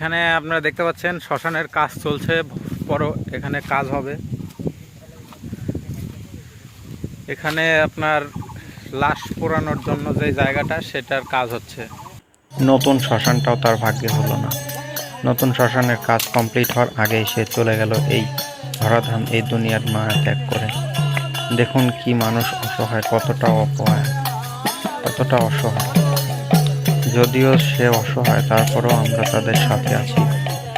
এখানে আপনারা দেখতে পাচ্ছেন শ্মশানের কাজ চলছে। বড় এখানে কাজ হবে। এখানে আপনার লাশ পোড়ানোর জন্য যে জায়গাটা সেটার কাজ হচ্ছে। নতুন শ্মশানটাও তার ভাগ্যে হলো না। নতুন শ্মশানের কাজ কমপ্লিট হওয়ার আগেই সে চলে গেল এই ধরাধাম, এই দুনিয়ার মায়া ত্যাগ করে। দেখুন কি মানুষ অসহায়, কতটা অপয়া, কতটা অসহায়। যদিও সে অসহায়, তারপরেও আমরা তাদের সাথে আছি।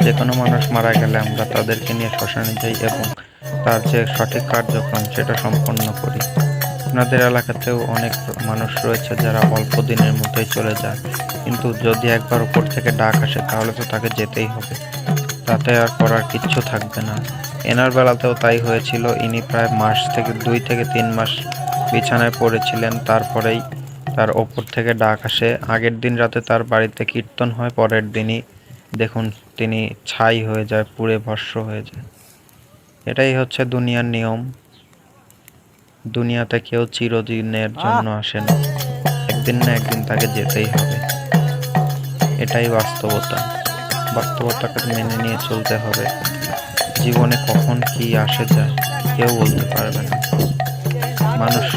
যে কোনো মানুষ মারা গেলে আমরা তাদেরকে নিয়ে শ্মশানে যাই এবং তার যে সঠিক কার্যক্রম সেটা সম্পন্ন করি। আপনাদের এলাকাতেও অনেক মানুষ রয়েছে যারা অল্প দিনের মধ্যেই চলে যায়, কিন্তু যদি একবার উপর থেকে ডাক আসে তাহলে তো তাকে যেতেই হবে। তাতে আর করার কিচ্ছু থাকবে না। এনার বেলাতেও তাই হয়েছিল। ইনি প্রায় 2 থেকে 3 মাস বিছানায় পড়েছিলেন। তারপরেই তার ওপর থেকে ডাক আসে। আগের দিন রাতে তার বাড়িতে কীর্তন হয়, পরের দিনই দেখুন তিনি ছাই হয়ে যায়, পুড়ে ভস্ম হয়ে যায়। এটাই হচ্ছে দুনিয়ার নিয়ম। দুনিয়াতে কেউ চিরদিনের জন্য আসে না, একদিন না একদিন তাকে যেতেই হবে। এটাই বাস্তবতা। বাস্তবতাকে মেনে নিয়ে চলতে হবে। জীবনে কখন কি আসে যায় কেউ বলতে পারবে না। মানুষ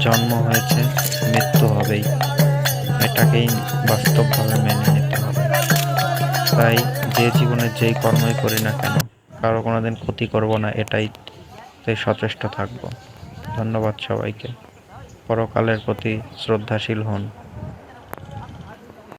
জন্ম হয়েছে, মৃত্যু হবেই, এটাকেই বাস্তবভাবে মেনে নিতে হবে। তাই যে জীবনে যেই কর্মই করি না কেন, কারো কোনোদিন ক্ষতি করব না, এটাই সচেষ্ট থাকব। ধন্যবাদ সবাইকে। পরকালের প্রতি শ্রদ্ধাশীল হন।